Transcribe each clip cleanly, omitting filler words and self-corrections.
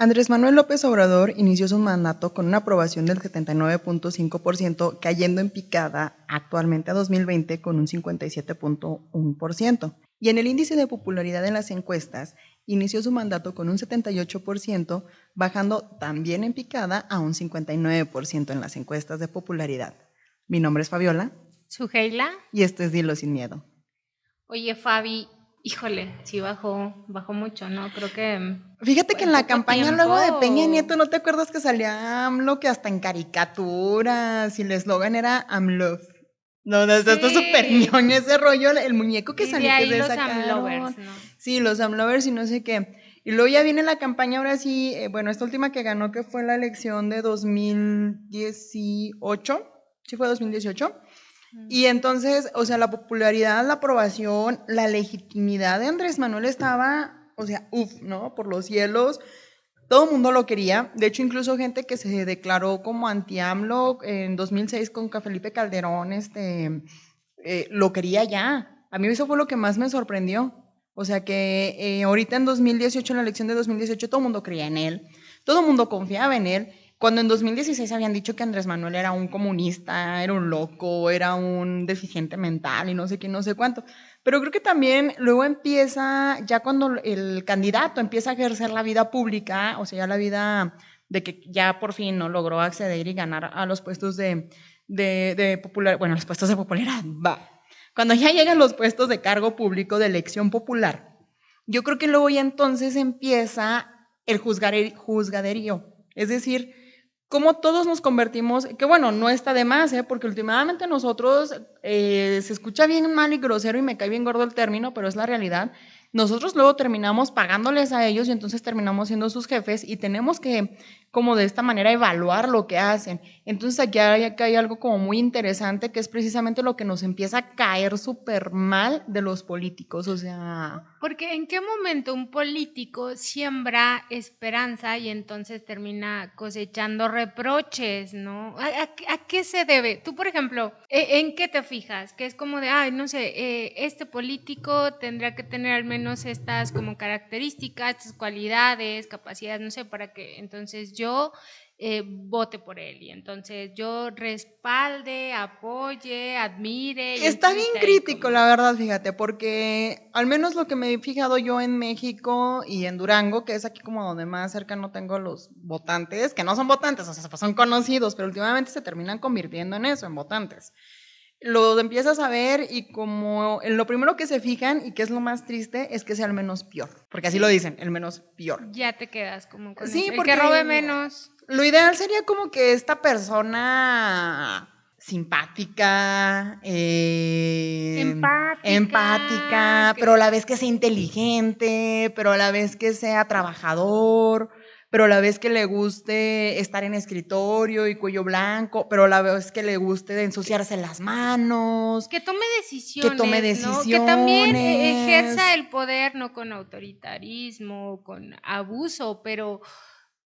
Andrés Manuel López Obrador inició su mandato con una aprobación del 79.5%, cayendo en picada actualmente a 2020 con un 57.1%. Y en el índice de popularidad en las encuestas, inició su mandato con un 78%, bajando también en picada a un 59% en las encuestas de popularidad. Mi nombre es Fabiola. Suheila. Y esto es Dilo Sin Miedo. Oye, Fabi, híjole, sí bajó mucho, ¿no? Creo que Fíjate que en en la poco campaña luego de Peña Nieto, tiempo. ¿no te acuerdas que salía AMLO, que hasta en caricaturas y el eslogan era AMLOV? No, está súper Sí, ñoño ese rollo, el muñeco que y de salió que ahí se los sacaron. Amlovers, ¿no? Sí, los AMLovers y no sé qué. Y luego ya viene la campaña ahora sí, bueno, esta última que ganó, que fue la elección de 2018, ¿sí fue 2018? Y entonces, o sea, la popularidad, la aprobación, la legitimidad de Andrés Manuel estaba, o sea, ¿no? Por los cielos. Todo el mundo lo quería. De hecho, incluso gente que se declaró como anti-AMLO en 2006 con Felipe Calderón, lo quería ya. A mí eso fue lo que más me sorprendió. O sea que ahorita en 2018, en la elección de 2018, todo el mundo creía en él. Todo el mundo confiaba en él. Cuando en 2016 habían dicho que Andrés Manuel era un comunista, era un loco, era un deficiente mental y no sé qué, no sé cuánto. Pero creo que también luego empieza, ya cuando el candidato empieza a ejercer la vida pública, o sea, ya la vida de que ya por fin no logró acceder y ganar a los puestos de popular, bueno, los puestos de popularidad, va. Cuando ya llegan los puestos de cargo público de elección popular, yo creo que luego ya entonces empieza el juzgaderío. Es decir, cómo todos nos convertimos, que bueno, no está de más, porque últimamente nosotros, se escucha bien mal y grosero y me cae bien gordo el término, pero es la realidad. Nosotros luego terminamos pagándoles a ellos y entonces terminamos siendo sus jefes y tenemos que, como de esta manera, evaluar lo que hacen. Entonces aquí hay algo como muy interesante que es precisamente lo que nos empieza a caer súper mal de los políticos, o sea... Porque en qué momento un político siembra esperanza y entonces termina cosechando reproches, ¿no? ¿A qué se debe? Tú, por ejemplo, ¿en qué te fijas? Que es como de, ay, no sé, este político tendría que tener al menos estas como características, estas cualidades, capacidades, no sé, para que entonces yo vote por él y entonces yo respalde, apoye, admire y Está bien entonces de ahí crítico, como... la verdad, fíjate, porque al menos lo que me he fijado yo en México y en Durango, que es aquí como donde más cercano tengo a los votantes, que no son votantes, o sea, pues son conocidos, pero últimamente se terminan convirtiendo en eso, en votantes. Lo empiezas a ver y como en lo primero que se fijan y que es lo más triste es que sea el menos peor, porque así lo Sí, dicen, el menos peor. ya te quedas como con Sí, eso. El que robe porque menos. lo ideal sería como que esta persona simpática, Empática, empática, pero a la vez que sea inteligente, pero a la vez que sea trabajador, pero a la vez que le guste estar en escritorio y cuello blanco, pero a la vez que le guste ensuciarse las manos, que tome que tome decisiones, ¿no? Que también ejerza decisiones. el poder, no con autoritarismo, con abuso, pero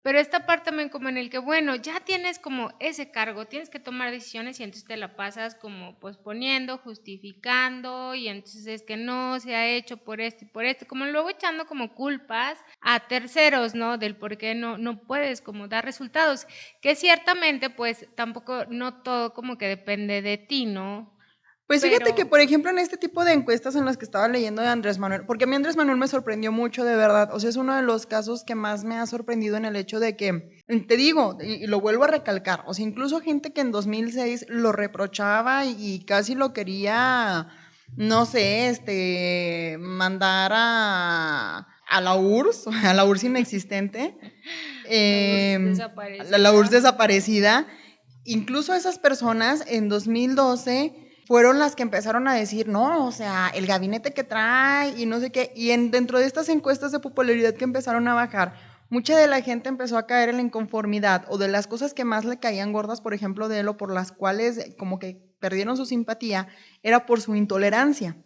esta parte también como en el que, bueno, ya tienes como ese cargo, tienes que tomar decisiones y entonces te la pasas como posponiendo, justificando y entonces es que no se ha hecho por esto, como luego echando como culpas a terceros, ¿no? Del por qué no puedes como dar resultados, que ciertamente pues tampoco, no todo como que depende de ti, ¿no? Pues fíjate que, Pero por ejemplo, en este tipo de encuestas en las que estaba leyendo de Andrés Manuel, porque a mí Andrés Manuel me sorprendió mucho, de verdad, o sea, es uno de los casos que más me ha sorprendido en el hecho de que, te digo, y lo vuelvo a recalcar, o sea, incluso gente que en 2006 lo reprochaba y casi lo quería, no sé, mandar a la URSS, a la URSS inexistente, la URSS la URSS desaparecida. desaparecida. Incluso esas personas en 2012 fueron las que empezaron a decir, no, o sea, el gabinete que trae y no sé qué, y dentro de estas encuestas de popularidad que empezaron a bajar, mucha de la gente empezó a caer en la inconformidad o de las cosas que más le caían gordas, por ejemplo, de él o por las cuales como que perdieron su simpatía, era por su intolerancia.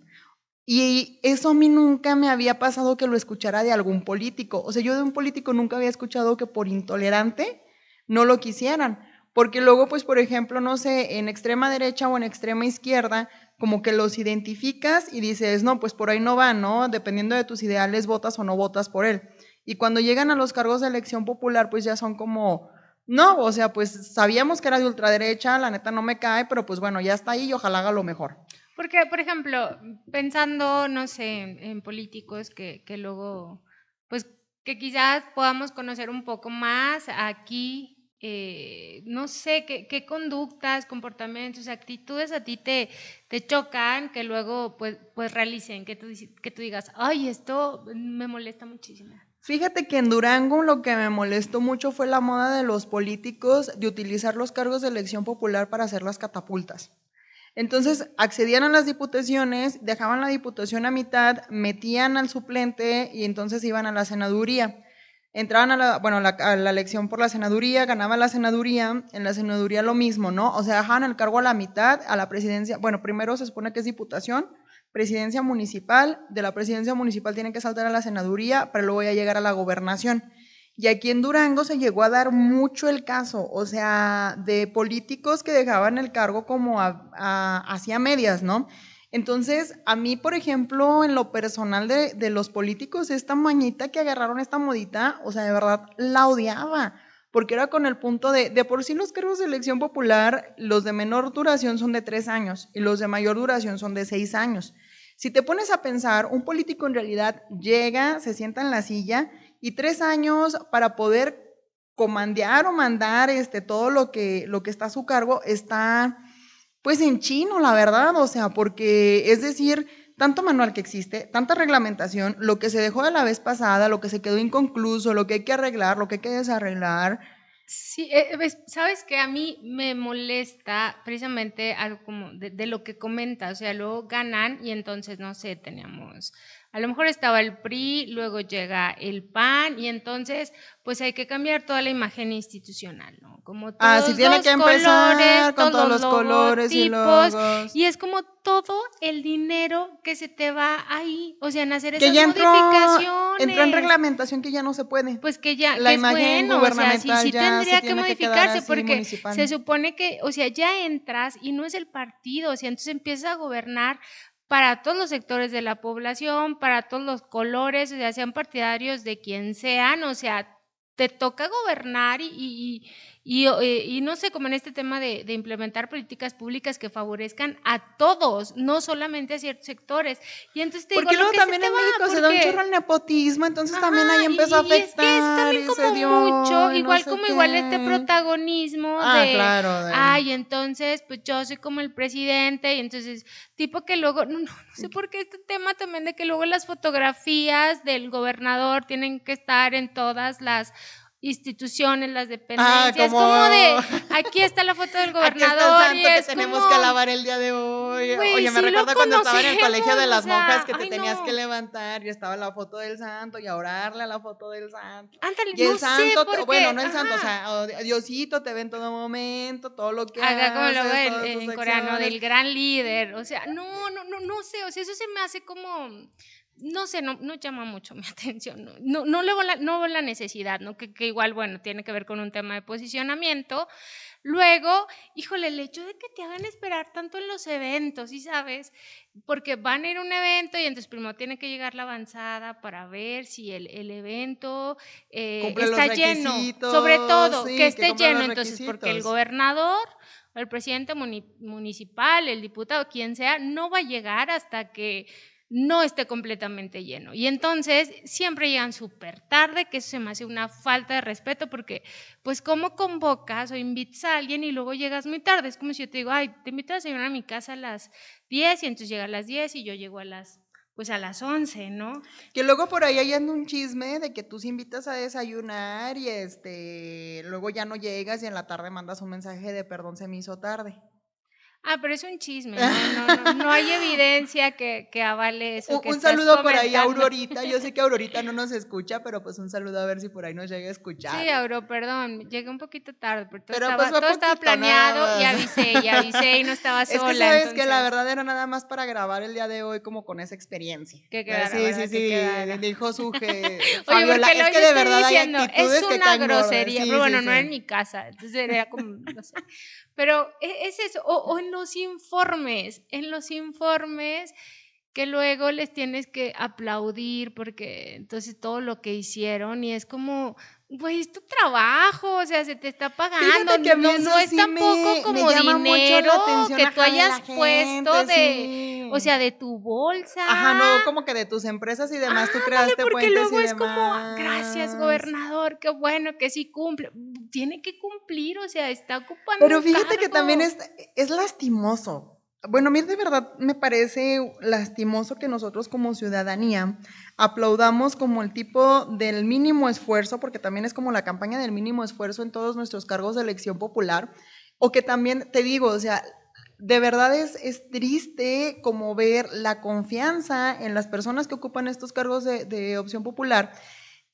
Y eso a mí nunca me había pasado que lo escuchara de algún político. O sea, yo de un político nunca había escuchado que por intolerante no lo quisieran. Porque luego, pues, por ejemplo, no sé, en extrema derecha o en extrema izquierda, como que los identificas y dices, no, pues por ahí no va, ¿no? Dependiendo de tus ideales, votas o no votas por él. Y cuando llegan a los cargos de elección popular, pues ya son como, no, o sea, pues sabíamos que era de ultraderecha, la neta no me cae, pero pues bueno, ya está ahí y ojalá haga lo mejor. Porque, por ejemplo, pensando, no sé, en políticos que luego, pues que quizás podamos conocer un poco más aquí, no sé, qué conductas, comportamientos, actitudes a ti te chocan, que luego pues realicen, que tú digas, ay, esto me molesta muchísimo. Fíjate que en Durango lo que me molestó mucho fue la moda de los políticos de utilizar los cargos de elección popular para hacer las catapultas. Entonces accedían a las diputaciones, dejaban la diputación a mitad, metían al suplente y entonces iban a la senaduría. Entraban a la elección por la senaduría, ganaban la senaduría, en la senaduría lo mismo, ¿no? O sea, dejaban el cargo a la mitad, a la presidencia, bueno, primero se supone que es diputación, presidencia municipal, de la presidencia municipal tienen que saltar a la senaduría, pero luego ya llegar a la gobernación. Y aquí en Durango se llegó a dar mucho el caso, o sea, de políticos que dejaban el cargo como hacia medias, ¿no? Entonces, a mí, por ejemplo, en lo personal de los políticos, esta mañita que agarraron esta modita, o sea, de verdad la odiaba, porque era con el punto de por sí los cargos de elección popular, los de menor duración son de 3 años y los de mayor duración son de 6 años. Si te pones a pensar, un político en realidad llega, se sienta en la silla y 3 años para poder comandear o mandar todo lo que está a su cargo está pues en chino, la verdad, o sea, porque es decir, tanto manual que existe, tanta reglamentación, lo que se dejó de la vez pasada, lo que se quedó inconcluso, lo que hay que arreglar, lo que hay que desarreglar. Sí, sabes que a mí me molesta precisamente algo como de lo que comenta, o sea, luego ganan y entonces, no sé, teníamos, a lo mejor estaba el PRI, luego llega el PAN y entonces, pues hay que cambiar toda la imagen institucional, ¿no? Como Así todos tiene que los colores, empezar con todos todos los los colores y logotipos logos. y es como todo el dinero que se te va ahí, o sea, en hacer Que esas ya entró en modificaciones. reglamentación que ya no se puede. Pues que ya, La que es imagen bueno, o sea, sí, gubernamental sí ya se tendría que tiene que quedar modificarse así, porque se municipal. supone que, o sea, ya entras y no es el partido, o sea, entonces empiezas a gobernar para todos los sectores de la población, para todos los colores, o sea, sean partidarios de quien sean, o sea, te toca gobernar y no sé, como en este tema de implementar políticas públicas que favorezcan a todos, no solamente a ciertos sectores. Y entonces te digo, Porque lo luego que se también te en va, México se da un chorro porque el nepotismo, entonces ajá, también ahí empezó a y es que es afectar también y se como dio mucho, y no igual sé como igual este qué. protagonismo Ah, de, claro, ay, entonces, pues yo soy como el presidente, y entonces, tipo que luego, no sé por qué este tema también de que luego las fotografías del gobernador tienen que estar en todas las instituciones, las dependencias, como como de, aquí está la foto del aquí está el gobernador, y santo que es tenemos que como, alabar el día de hoy. güey, Oye, me sí lo recuerda cuando estaba en el colegio de conocemos, o las monjas sea, que te ay, tenías que no. levantar y estaba la foto del santo y a orarle a la foto del santo. Ándale, Y el no sé santo, por bueno, qué, no el santo, o ajá. sea, Diosito te ve en todo momento, todo lo que Acá como luego haces, todas tus en coreano acciones. del gran líder, o sea, no sé, o sea, eso se me hace como, no sé, no llama mucho mi atención, no veo la necesidad, ¿no? Que igual, bueno, tiene que ver con un tema de posicionamiento. Luego, híjole, el hecho de que te hagan esperar tanto en los eventos, ¿sí sabes? Porque van a ir a un evento y entonces primero tiene que llegar la avanzada para ver si el evento Cumple los está lleno, sobre requisitos, todo que sí, que esté cumple lleno, los entonces porque el requisitos. gobernador, el presidente municipal, el diputado, quien sea, no va a llegar hasta que no esté completamente lleno. Y entonces siempre llegan súper tarde, que eso se me hace una falta de respeto porque pues cómo convocas o invitas a alguien y luego llegas muy tarde. Es como si yo te digo, ay, te invito a desayunar a mi casa a las 10 y entonces llega a las 10 y yo llego pues a las 11, ¿no? Que luego por ahí hay anda un chisme de que tú se invitas a desayunar y luego ya no llegas y en la tarde mandas un mensaje de perdón, se me hizo tarde. Ah, pero es un chisme, no hay evidencia que avale eso que Un estás saludo por ahí a comentando. Aurorita. Yo sé que Aurorita no nos escucha, pero pues un saludo a ver si por ahí nos llega a Sí, escuchar. Auro, perdón, llegué un poquito tarde, pero Pero pues fue todo estaba poquito planeado nada más. y avisé y no estaba Es que sola, sabes que la entonces verdad era nada más para grabar el día de hoy como con esa experiencia. que quedara, Sí, sí, ¿verdad? Que sí, quedara. dijo su Oye, Fabiola, porque es luego que yo de estoy verdad hay diciendo, es actitudes que una caen gordas. grosería, Sí, pero sí, bueno, no en sí. mi casa, entonces era como, no sé. Pero es eso, o en los informes que luego les tienes que aplaudir porque entonces todo lo que hicieron y es como, güey, es tu trabajo, o sea, se te está pagando, Fíjate que a mí no eso es sí tampoco me como llama mucho dinero la atención, que tú ajá, de la hayas puesto gente, de, o sí. sea, de tu bolsa. Ajá, no, como que de tus empresas y demás, tú Ándale, creaste porque puentes y luego es como, gracias, demás. gobernador, qué bueno que sí cumple. Tiene que cumplir, o sea, está ocupando Pero un fíjate que también cargo. es lastimoso. Bueno, a mí de verdad me parece lastimoso que nosotros como ciudadanía aplaudamos como el tipo del mínimo esfuerzo, porque también es como la campaña del mínimo esfuerzo en todos nuestros cargos de elección popular, o que también, te digo, o sea, de verdad es triste como ver la confianza en las personas que ocupan estos cargos de opción popular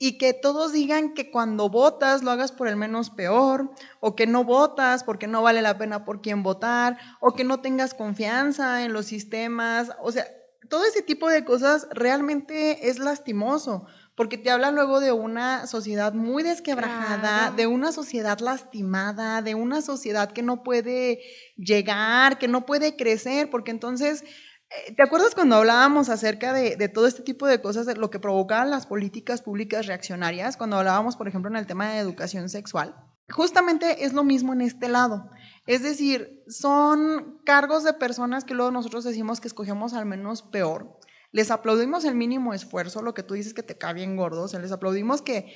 y que todos digan que cuando votas lo hagas por el menos peor, o que no votas porque no vale la pena por quién votar, o que no tengas confianza en los sistemas, o sea, todo ese tipo de cosas realmente es lastimoso, porque te habla luego de una sociedad muy desquebrajada, de Claro. una sociedad lastimada, de una sociedad que no puede llegar, que no puede crecer, porque entonces ¿te acuerdas cuando hablábamos acerca de todo este tipo de cosas, de lo que provocaban las políticas públicas reaccionarias? Cuando hablábamos, por ejemplo, en el tema de educación sexual. Justamente es lo mismo en este lado. Es decir, son cargos de personas que luego nosotros decimos que escogemos al menos peor. Les aplaudimos el mínimo esfuerzo, lo que tú dices que te cae bien gordo. O sea, les aplaudimos que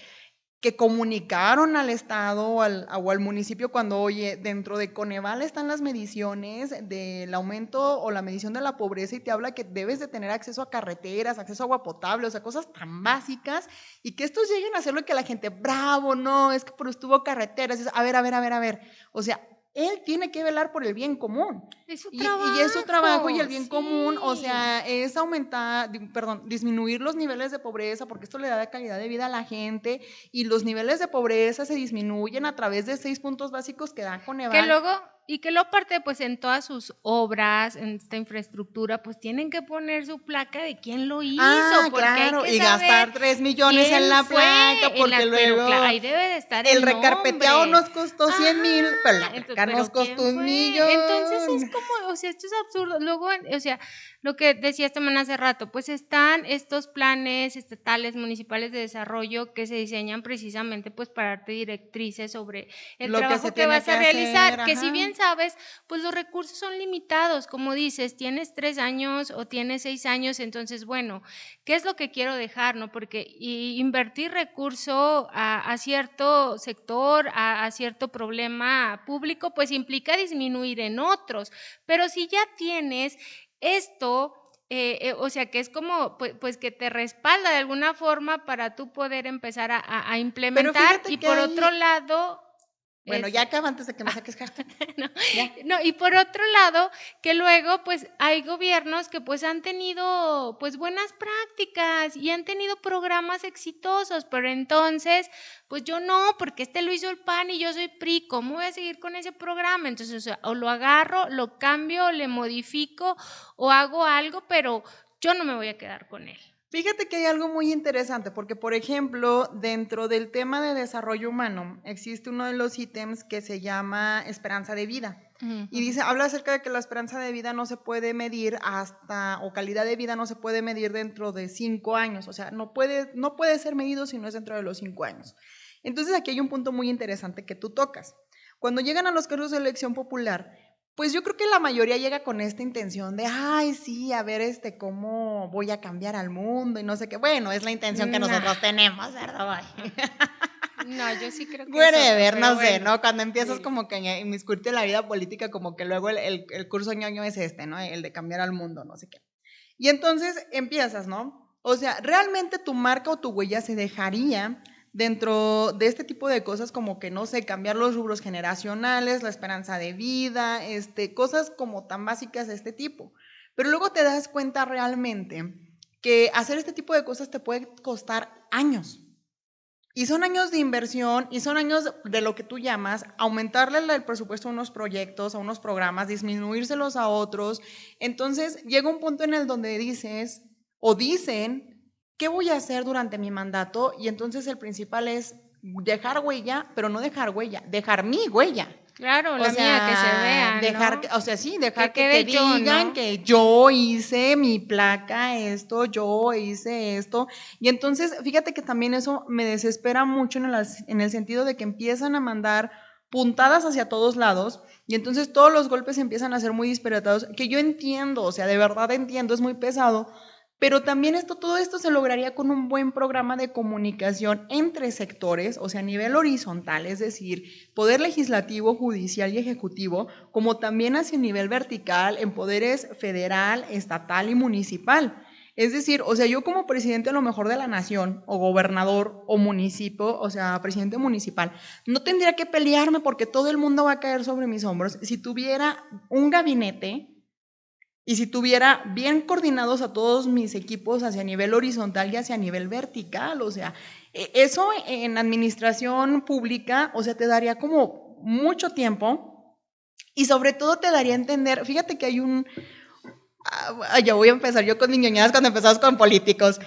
comunicaron al Estado o al municipio cuando, oye, dentro de Coneval están las mediciones del aumento o la medición de la pobreza y te habla que debes de tener acceso a carreteras, acceso a agua potable, o sea, cosas tan básicas y que estos lleguen a hacer lo que la gente, bravo, no, es que por estuvo carreteras, es, a ver, o sea, él tiene que velar por el bien común. Es su Y es su trabajo y el trabajo, bien común, o sí. sea, es aumentar, perdón, disminuir los niveles de pobreza porque esto le da calidad de vida a la gente y los niveles de pobreza se disminuyen a través de 6 puntos básicos que da Que Coneval. luego, y que luego aparte, pues en todas sus obras, en esta infraestructura, pues tienen que poner su placa de quién lo hizo, Ah, porque hay claro, que y saber gastar 3 millones en quién la fue placa en porque la, pero luego ahí debe de estar el el recarpeteado nombre. nos costó 100,000, pero Ajá, la entonces, placa nos pero costó ¿quién un fue? Entonces es millón. como, o sea, esto es absurdo. Luego, o sea, lo que decía esta mañana hace rato, pues están estos planes estatales, municipales de desarrollo que se diseñan precisamente pues para darte directrices sobre el Lo que se trabajo que tiene vas que a hacer, realizar, que si ajá. bien sabes, pues los recursos son limitados, como dices, tienes 3 años o tienes 6 años, entonces, bueno, ¿qué es lo que quiero dejar? ¿No? Porque invertir recurso a cierto sector, a cierto problema público, pues implica disminuir en otros, pero si ya tienes esto, o sea, que es como, pues, que te respalda de alguna forma para tú poder empezar a Pero implementar fíjate y que por otro hay, lado, bueno, es, ya acaba antes de que me saques carta. no, Ya. no, y por otro lado, que luego pues hay gobiernos que pues han tenido pues buenas prácticas y han tenido programas exitosos, pero entonces pues yo no, porque este lo hizo el PAN y yo soy PRI, ¿cómo voy a seguir con ese programa? Entonces, o sea, o lo agarro, lo cambio, le modifico o hago algo, pero yo no me voy a quedar con él. Fíjate que hay algo muy interesante, porque por ejemplo, dentro del tema de desarrollo humano, existe uno de los ítems que se llama esperanza de vida. Y Ujú. dice, habla acerca de que la esperanza de vida no se puede medir hasta, o calidad de vida no se puede medir dentro de 5 años. O sea, no puede ser medido si no es dentro de los 5 años. Entonces aquí hay un punto muy interesante que tú tocas. Cuando llegan a los cargos de elección popular, pues yo creo que la mayoría llega con esta intención de, ay, sí, a ver, cómo voy a cambiar al mundo y no sé qué. Bueno, es la intención que Nah, nosotros tenemos, ¿verdad? no, yo sí creo que es otra, Whatever, pero no sé, bueno, ¿no? Cuando empiezas dile. como que a inmiscuirte en la vida política, como que luego el curso ñoño es ¿no? El de cambiar al mundo, no sé qué. Y entonces empiezas, ¿no? O sea, realmente tu marca o tu huella se dejaría dentro de este tipo de cosas como que, no sé, cambiar los rubros generacionales, la esperanza de vida, cosas como tan básicas de este tipo. Pero luego te das cuenta realmente que hacer este tipo de cosas te puede costar años. Y son años de inversión y son años de lo que tú llamas aumentarle el presupuesto a unos proyectos, a unos programas, disminuírselos a otros. Entonces llega un punto en el donde dices o dicen, ¿qué voy a hacer durante mi mandato? Y entonces el principal es dejar huella, pero no dejar huella, dejar mi huella. Claro, O la mía, que se sea, vea, dejar, ¿no? o sea, sí, dejar que quede te yo, digan ¿no? que yo hice mi placa, esto, yo hice esto. Y entonces, fíjate que también eso me desespera mucho en el sentido de que empiezan a mandar puntadas hacia todos lados y entonces todos los golpes empiezan a ser muy disparatados, que yo entiendo, o sea, de verdad entiendo, es muy pesado, pero también todo esto se lograría con un buen programa de comunicación entre sectores, o sea, a nivel horizontal, es decir, poder legislativo, judicial y ejecutivo, como también hacia nivel vertical en poderes federal, estatal y municipal. Es decir, o sea, yo como presidente a lo mejor de la nación, o gobernador, o municipio, o sea, presidente municipal, no tendría que pelearme porque todo el mundo va a caer sobre mis hombros si tuviera un gabinete y si tuviera bien coordinados a todos mis equipos hacia nivel horizontal y hacia nivel vertical, o sea, eso en administración pública, o sea, te daría como mucho tiempo y sobre todo te daría a entender, fíjate que hay ya voy a empezar yo con mis ñoñadas cuando empezamos con políticos.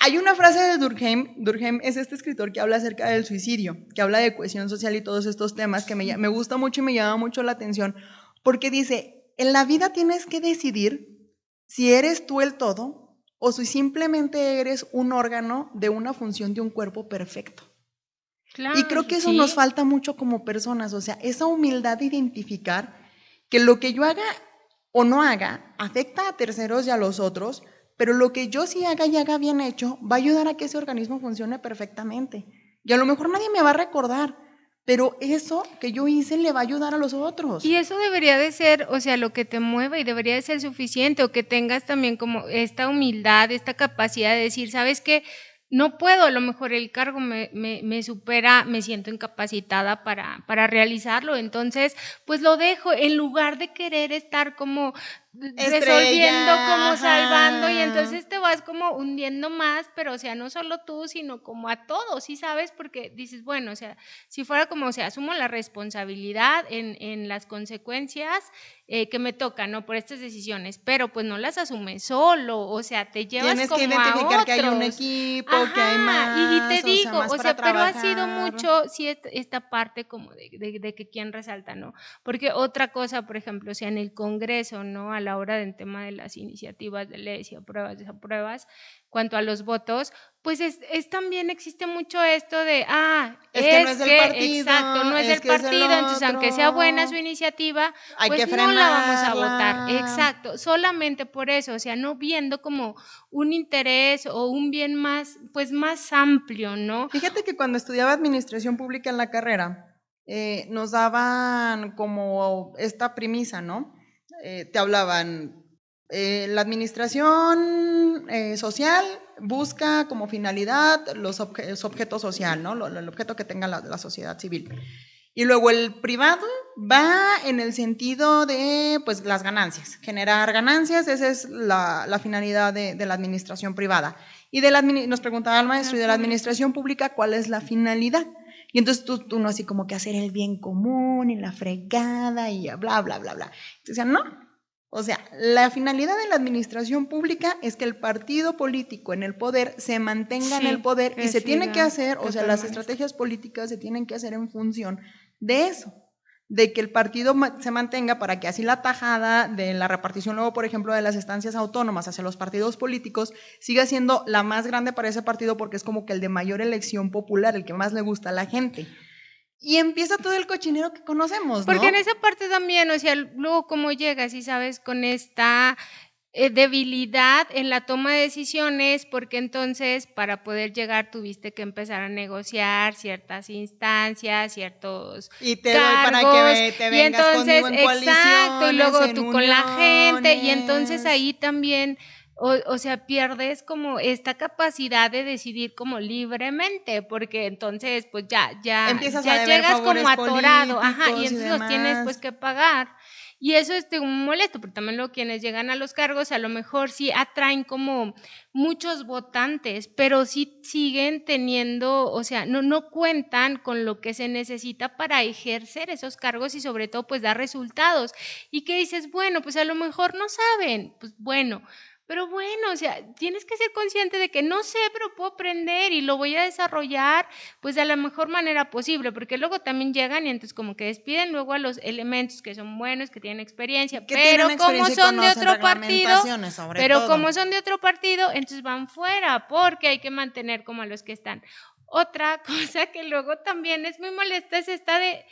Hay una frase de Durkheim es este escritor que habla acerca del suicidio, que habla de cohesión social y todos estos temas que me gusta mucho y me llama mucho la atención, porque dice, en la vida tienes que decidir si eres tú el todo o si simplemente eres un órgano de una función de un cuerpo perfecto. Y Claro, creo que eso nos sí. falta mucho como personas, o sea, esa humildad de identificar que lo que yo haga o no haga afecta a terceros y a los otros, pero lo que yo sí haga y haga bien hecho va a ayudar a que ese organismo funcione perfectamente. Y a lo mejor nadie me va a recordar, pero eso que yo hice le va a ayudar a los otros. Y eso debería de ser, o sea, lo que te mueva y debería de ser suficiente, o que tengas también como esta humildad, esta capacidad de decir, ¿sabes qué? No puedo, a lo mejor el cargo me supera, me siento incapacitada para realizarlo, entonces, pues lo dejo, en lugar de querer estar como resolviendo, Estrella, como salvando, y ajá. entonces te vas como hundiendo más, pero o sea, no solo tú, sino como a todos, ¿sí sabes? Porque dices, bueno, o sea, si fuera como, o sea, asumo la responsabilidad en las consecuencias que me tocan, ¿no? Por estas decisiones, pero pues no las asumes solo, o sea, te llevas Tienes que como a identificar que hay un otros. equipo, que hay Ajá, y te más, o sea, digo, más o para sea, pero ha sido trabajar. mucho, sí, esta parte como de que quién resalta, ¿no? Porque otra cosa, por ejemplo, o sea, en el Congreso, ¿no? A la hora del tema de las iniciativas de leyes y apruebas, desapruebas, cuanto a los votos, pues también existe mucho esto de, Es que no es es del que, partido, exacto, no es es del que es el partido, entonces aunque sea buena su otro. iniciativa, Hay que pues no la vamos a votar, frenarla. exacto, solamente por eso, o sea, no viendo como un interés o un bien más, pues más amplio, ¿no? Fíjate que cuando estudiaba administración pública en la carrera, nos daban como esta premisa, ¿no? Te hablaban, la administración social busca como finalidad los objetos social, ¿no? El objeto que tenga la sociedad civil. Y luego el privado va en el sentido de pues, las ganancias, generar ganancias, esa es la finalidad de la administración privada. Y nos preguntaba el maestro, ¿y de la administración pública cuál es la finalidad? Y entonces tú no así como que hacer el bien común y la fregada y bla, bla, bla, bla. Entonces, no, o sea, la finalidad de la administración pública es que el partido político en el poder se mantenga en el Sí, poder y que se tiene que siga, hacer, o que sea, las permanezca. estrategias políticas se tienen que hacer en función de eso, de que el partido se mantenga para que así la tajada de la repartición luego, por ejemplo, de las estancias autónomas hacia los partidos políticos siga siendo la más grande para ese partido porque es como que el de mayor elección popular, el que más le gusta a la gente. Y empieza todo el cochinero que conocemos, Porque en ¿no? esa parte también, o sea, luego cómo llegas y sabes con esta debilidad en la toma de decisiones, porque entonces para poder llegar tuviste que empezar a negociar ciertas instancias, ciertos Y te doy para cargos, que te y vengas conmigo entonces, en exacto, y coaliciones, luego en tú con la gente, y entonces uniones. ahí también, o sea, pierdes como esta capacidad de decidir como libremente, porque entonces pues Empiezas a ya deber llegas como favores atorado, ajá, y políticos y entonces los tienes pues demás. que pagar. Y eso es muy molesto, porque también luego quienes llegan a los cargos a lo mejor sí atraen como muchos votantes, pero sí siguen teniendo, o sea, no cuentan con lo que se necesita para ejercer esos cargos y sobre todo pues dar resultados. Y que dices, bueno, pues a lo mejor no saben, pues bueno, Pero bueno, o sea, tienes que ser consciente de que no sé, pero puedo aprender y lo voy a desarrollar pues de la mejor manera posible, porque luego también llegan y entonces como que despiden luego a los elementos que son buenos, que tienen experiencia, Que tienen pero como experiencia y son de conocen otro partido, reglamentaciones, sobre pero todo. como son de otro partido, entonces van fuera, porque hay que mantener como a los que están. Otra cosa que luego también es muy molesta es esta de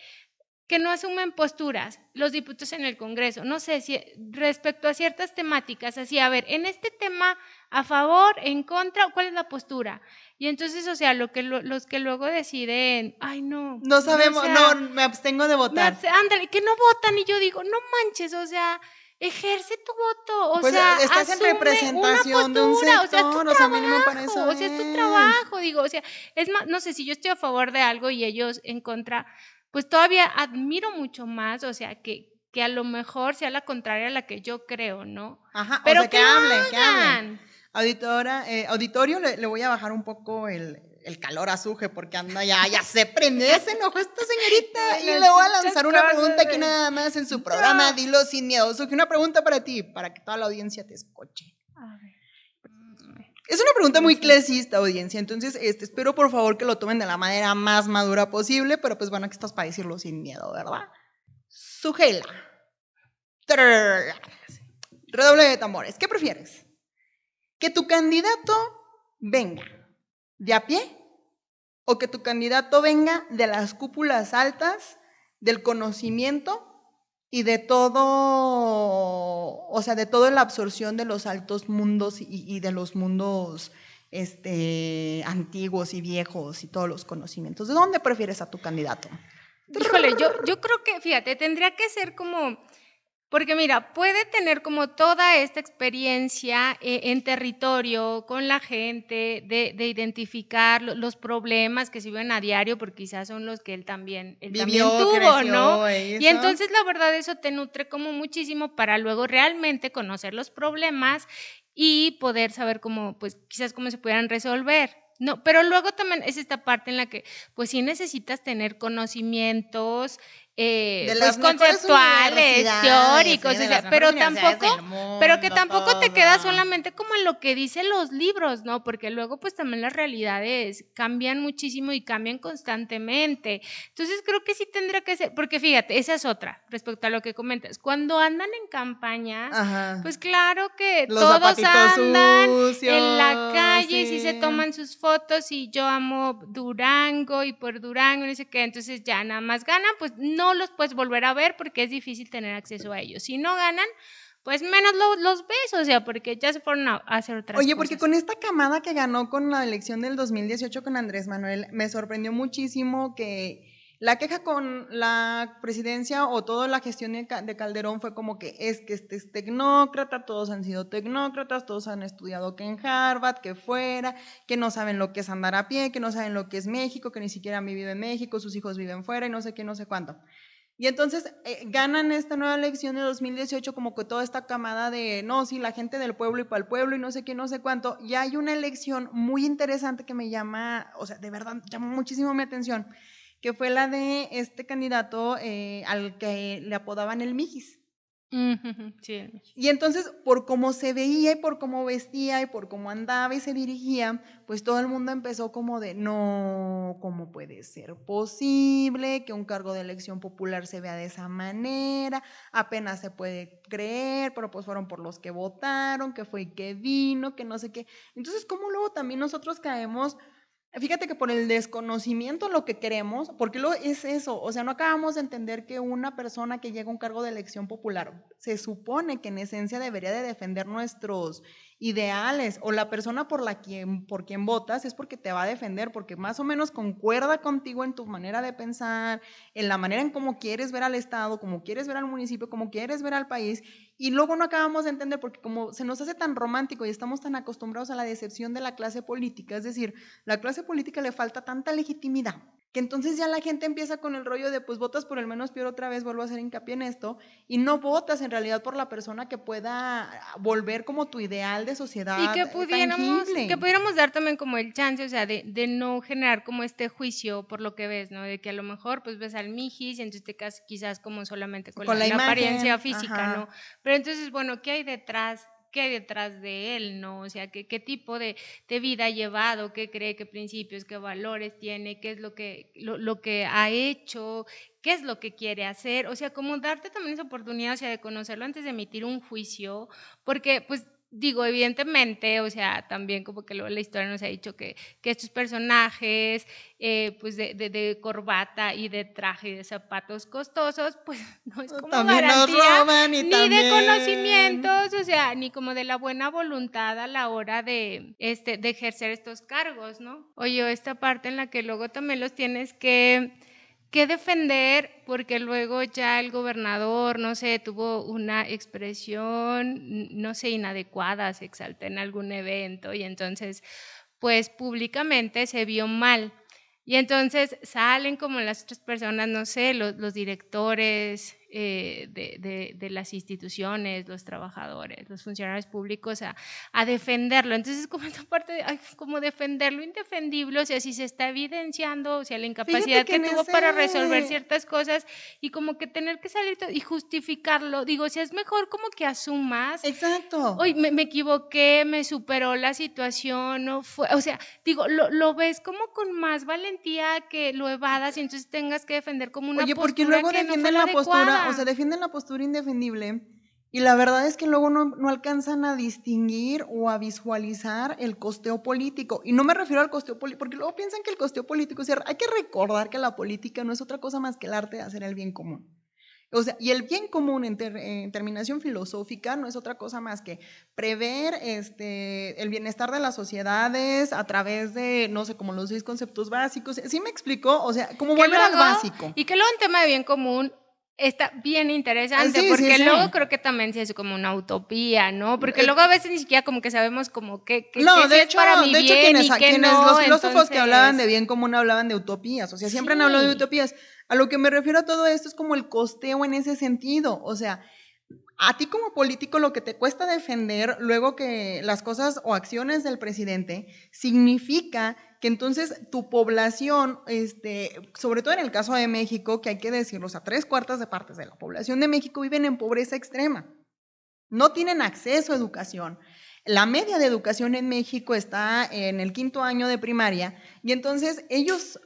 que no asumen posturas los diputados en el Congreso. No sé si respecto a ciertas temáticas, así, a ver, en este tema, a favor, en contra, ¿cuál es la postura? Y entonces, o sea, los que luego deciden, ay, no. No O sabemos, sea, no, me abstengo de votar. ándale, que no votan y yo digo, no manches, o sea, ejerce tu voto, o Pues sea, estás en asume una representación de un postura, o sea, es tu sector, o sea, a mí no me parece trabajo, o sea, es tu bien. trabajo, digo, o sea, es más, no sé, si yo estoy a favor de algo y ellos en contra, pues todavía admiro mucho más, o sea, que a lo mejor sea la contraria a la que yo creo, ¿no? Ajá, o Pero sea, que que lo hablen, que hablen. hagan. Auditorio, le voy a bajar un poco el calor a Suje porque anda ya se prende, ya se enojó esta señorita y le voy a lanzar una pregunta aquí nada más en su programa, dilo sin miedo. Suje, una pregunta para ti, para que toda la audiencia te escuche. A ver. Es una pregunta muy clasista, audiencia, entonces espero por favor que lo tomen de la manera más madura posible, pero pues bueno, aquí estás para decirlo sin miedo, ¿verdad? Sujela. Redoble de tambores. ¿Qué prefieres? ¿Que tu candidato venga de a pie o que tu candidato venga de las cúpulas altas del conocimiento y de todo, o sea, de toda la absorción de los altos mundos y de los mundos antiguos y viejos y todos los conocimientos? ¿De dónde prefieres a tu candidato? Híjole, yo creo que, fíjate, tendría que ser como, porque mira, puede tener como toda esta experiencia en territorio, con la gente, de identificar los problemas que se viven a diario, porque quizás son los que él también Vivió, tuvo, ¿no? creció, Y eso. entonces la verdad eso te nutre como muchísimo para luego realmente conocer los problemas y poder saber cómo, pues quizás cómo se pudieran resolver. No, pero luego también es esta parte en la que pues sí necesitas tener conocimientos De pues las mejores conceptuales, universidades, teóricos, de o las sea, mejores universidades del pero que mundo, tampoco te todo. quedas solamente como en lo que dicen los libros, ¿no? Porque luego pues también las realidades cambian muchísimo y cambian constantemente. Entonces creo que sí tendrá que ser, porque fíjate, esa es otra respecto a lo que comentas. Cuando andan en campaña, Ajá. pues claro que Los todos zapatitos andan sucios, en la calle y sí se sí. toman sus fotos y yo amo Durango y por Durango, no sé qué, entonces ya nada más ganan, pues no los puedes volver a ver porque es difícil tener acceso a ellos. Si no ganan, pues menos los ves, o sea, porque ya se fueron a hacer otras Oye, cosas. porque con esta camada que ganó con la elección del 2018 con Andrés Manuel, me sorprendió muchísimo que la queja con la presidencia o toda la gestión de Calderón fue como que este es tecnócrata, todos han sido tecnócratas, todos han estudiado que en Harvard, que fuera, que no saben lo que es andar a pie, que no saben lo que es México, que ni siquiera han vivido en México, sus hijos viven fuera y no sé qué, no sé cuánto. Y entonces ganan esta nueva elección de 2018 como que toda esta camada de, no, sí, la gente del pueblo y para el pueblo y no sé qué, no sé cuánto. Y hay una elección muy interesante que me llama, o sea, de verdad, llamó muchísimo mi atención, que fue la de este candidato al que le apodaban el Mijis. Sí. Y entonces, por cómo se veía y por cómo vestía y por cómo andaba y se dirigía, pues todo el mundo empezó como de, no, ¿cómo puede ser posible que un cargo de elección popular se vea de esa manera? Apenas se puede creer, pero pues fueron por los que votaron, que fue y que vino, que no sé qué. Entonces, ¿cómo luego también nosotros caemos? Fíjate que por el desconocimiento lo que queremos, porque lo es eso, o sea, no acabamos de entender que una persona que llega a un cargo de elección popular se supone que en esencia debería de defender nuestros ideales, o la persona por quien votas es porque te va a defender, porque más o menos concuerda contigo en tu manera de pensar, en la manera en cómo quieres ver al Estado, cómo quieres ver al municipio, cómo quieres ver al país, y luego no acabamos de entender porque como se nos hace tan romántico y estamos tan acostumbrados a la decepción de la clase política, es decir, la clase política le falta tanta legitimidad que entonces ya la gente empieza con el rollo de pues votas por el menos peor otra vez, vuelvo a hacer hincapié en esto, y no votas en realidad por la persona que pueda volver como tu ideal de Y sociedad que tangible. pudiéramos dar también como el chance, o sea, de no generar como este juicio por lo que ves, ¿no? De que a lo mejor pues ves al mijis y entonces te quedas quizás como solamente con Con la la apariencia imagen, física, ¿no? ajá. Pero entonces, bueno, ¿qué hay detrás qué hay detrás de él, ¿no? O sea, qué tipo de vida ha llevado, qué cree, qué principios, qué valores tiene, qué es lo que ha hecho, qué es lo que quiere hacer. O sea, como darte también esa oportunidad, o sea, de conocerlo antes de emitir un juicio, porque pues digo, evidentemente, o sea, también como que luego la historia nos ha dicho que estos personajes, pues de corbata y de traje y de zapatos costosos, pues no es como También nos garantía roban y ni de también... conocimientos, o sea, ni como de la buena voluntad a la hora de ejercer estos cargos, ¿no? Oye, esta parte en la que luego también los tienes que defender, porque luego ya el gobernador, no sé, tuvo una expresión, no sé, inadecuada, se exaltó en algún evento y entonces, pues públicamente se vio mal. Y entonces salen como las otras personas, no sé, los directores de las instituciones, los trabajadores, los funcionarios públicos a defenderlo. Entonces, como esta parte de, como defender lo indefendible, o sea, si se está evidenciando, o sea, la Fíjate incapacidad que que en tuvo para resolver ese... ciertas cosas y como que tener que salir y justificarlo. Digo, o sea, es mejor como que asumas. Exacto. Hoy me equivoqué, me superó la situación, no fue, o sea, digo, lo ves como con más valentía que lo evadas y entonces tengas que defender como una Oye, porque postura luego que no fue defienden la la postura, o sea, adecuada. defienden la postura indefendible y la verdad es que luego no alcanzan a distinguir o a visualizar el costeo político. Y no me refiero al costeo político, porque luego piensan que el costeo político, o sea, hay que recordar que la política no es otra cosa más que el arte de hacer el bien común. O sea, y el bien común en terminación filosófica no es otra cosa más que prever el bienestar de las sociedades a través de, no sé, como los 6 conceptos básicos. ¿Sí me explicó? O sea, como Que volver al luego, básico. y que luego en tema de bien común está bien interesante, Sí, sí, porque sí. luego creo que también sí es como una utopía, ¿no? Porque luego a veces ni siquiera como que sabemos como que No, sí es para mi de hecho bien y que no, los filósofos que hablaban de entonces, bien común hablaban de utopías, o sea, siempre han hablado de sí. utopías. A lo que me refiero a todo esto es como el costeo en ese sentido, o sea, a ti como político lo que te cuesta defender luego que las cosas o acciones del presidente significa que entonces tu población, sobre todo en el caso de México, que hay que decirlo, o sea, 3/4 de partes de la población de México viven en pobreza extrema, no tienen acceso a educación. La media de educación en México está en el 5º año de primaria y entonces ellos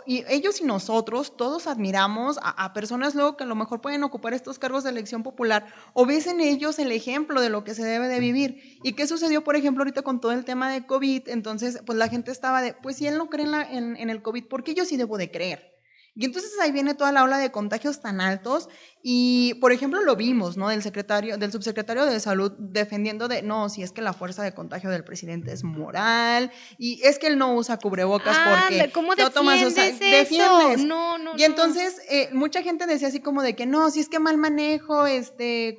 y nosotros todos admiramos a personas luego que a lo mejor pueden ocupar estos cargos de elección popular o ves en ellos el ejemplo de lo que se debe de vivir. ¿Y qué sucedió, por ejemplo, ahorita con todo el tema de COVID? Entonces, pues la gente estaba de, pues si él no cree en el COVID, ¿por qué yo sí debo de creer? Y entonces ahí viene toda la ola de contagios tan altos y, por ejemplo, lo vimos, ¿no? Del subsecretario de Salud defendiendo de, no, si es que la fuerza de contagio del presidente es moral y es que él no usa cubrebocas porque ¿Cómo no tomas, o sea, defiendes eso? defiendes. No, no, Y no. entonces mucha gente decía así como de que no, si es que mal manejo,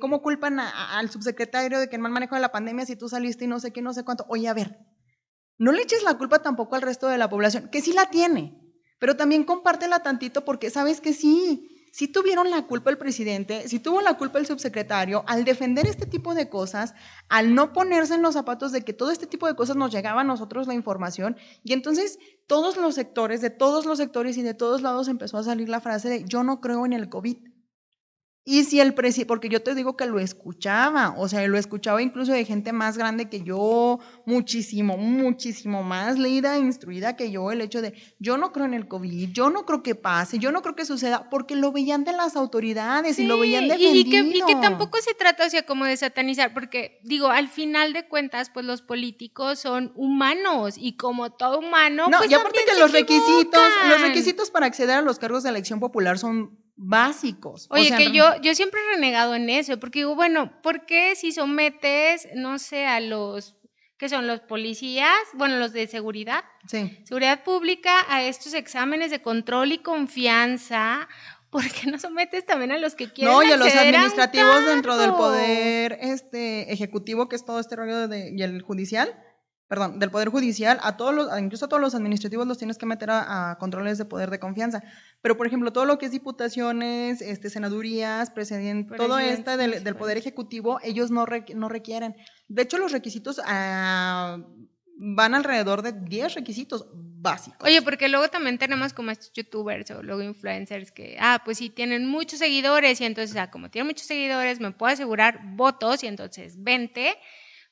¿cómo culpan al subsecretario de que el mal manejo de la pandemia si tú saliste y no sé qué, no sé cuánto? Oye, a ver, no le eches la culpa tampoco al resto de la población, que sí la tiene, pero también compártela tantito porque sabes que sí tuvieron la culpa el presidente, sí tuvo la culpa el subsecretario al defender este tipo de cosas, al no ponerse en los zapatos de que todo este tipo de cosas nos llegaba a nosotros la información y entonces todos los sectores, de todos los sectores y de todos lados empezó a salir la frase de yo no creo en el COVID. Y si el presidente, porque yo te digo que lo escuchaba, o sea, lo escuchaba incluso de gente más grande que yo, muchísimo más leída e instruida que yo, el hecho de, yo no creo en el COVID, yo no creo que pase, yo no creo que suceda, porque lo veían de las autoridades y lo veían Sí, y que defendido. tampoco se trata, o sea, como de satanizar, porque digo, al final de cuentas, pues los políticos son humanos y como todo humano, No, pues y aparte también que se los equivocan. requisitos para acceder a los cargos de elección popular son básicos, o Oye, sea, que yo siempre he renegado en eso, porque digo, bueno, ¿por qué si sometes, no sé, a los, que son los policías, bueno, los de seguridad, sí. seguridad pública, a estos exámenes de control y confianza? ¿Por qué no sometes también a los que quieren No, y a los acceder a un administrativos dentro del cargo? poder ejecutivo, que es todo este rollo y el judicial, perdón, del poder judicial, incluso a todos los administrativos los tienes que meter a controles de poder de confianza. Pero, por ejemplo, todo lo que es diputaciones, senadurías, todo Presidentes del poder municipales. ejecutivo, ellos no requieren. De hecho, los requisitos van alrededor de 10 requisitos básicos. Oye, porque luego también tenemos como estos youtubers o luego influencers que, pues sí, tienen muchos seguidores y entonces, como tienen muchos seguidores, me puedo asegurar votos y entonces vente,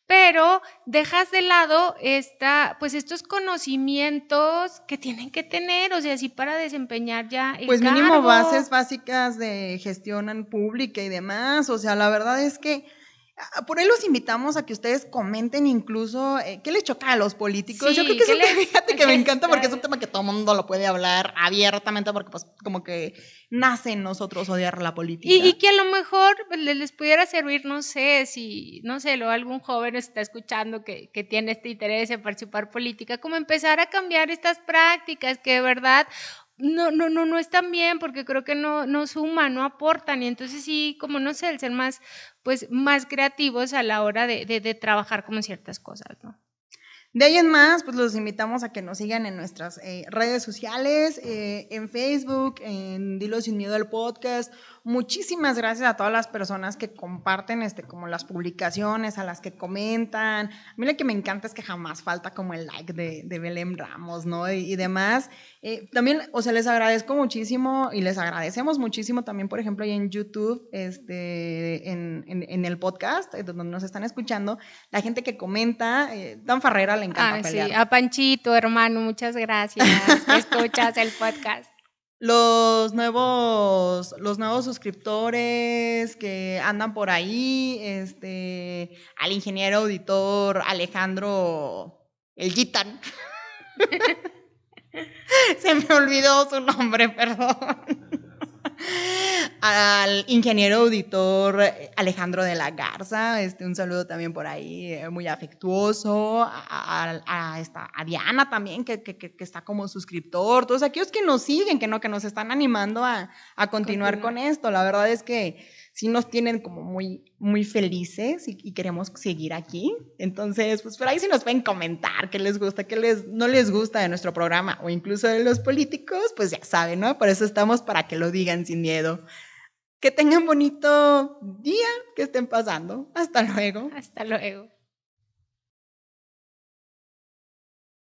pero dejas de lado pues estos conocimientos que tienen que tener, o sea, así para desempeñar ya el pues mínimo cargo. bases básicas de gestión pública y demás, o sea, la verdad es que por ahí los invitamos a que ustedes comenten incluso qué les choca a los políticos. Sí, yo creo que es un tema, fíjate que me encanta porque es un tema que todo el mundo lo puede hablar abiertamente porque pues como que nace en nosotros odiar la política. Y que a lo mejor les pudiera servir, no sé, luego algún joven está escuchando que tiene este interés en participar política, como empezar a cambiar estas prácticas que de verdad no están bien, porque creo que no suman, no aportan, y entonces sí, como no sé, el ser más creativos a la hora de trabajar como ciertas cosas, ¿no? De ahí en más, pues los invitamos a que nos sigan en nuestras redes sociales, en Facebook, en Dilo Sin Miedo al Podcast. Muchísimas gracias a todas las personas que comparten como las publicaciones, a las que comentan. A mí lo que me encanta es que jamás falta como el like de Belén Ramos, ¿no? Y demás. También, o sea, les agradezco muchísimo y les agradecemos muchísimo también, por ejemplo, ahí en YouTube, en el podcast, donde nos están escuchando, la gente que comenta, Dan Farrera le encanta pelear. Sí, a Panchito, hermano, muchas gracias que escuchas el podcast. Los nuevos suscriptores que andan por ahí, al ingeniero auditor Alejandro El Gitan. Se me olvidó su nombre, perdón. Al ingeniero auditor Alejandro de la Garza, un saludo también por ahí, muy afectuoso, a Diana también, que está como suscriptor, todos aquellos que nos siguen, que nos están animando a continuar con esto. La verdad es que sí nos tienen como muy, muy felices y queremos seguir aquí. Entonces, pues por ahí sí nos pueden comentar qué les gusta, qué no les gusta de nuestro programa o incluso de los políticos, pues ya saben, ¿no? Por eso estamos, para que lo digan sin miedo. Que tengan bonito día, que estén pasando. Hasta luego. Hasta luego.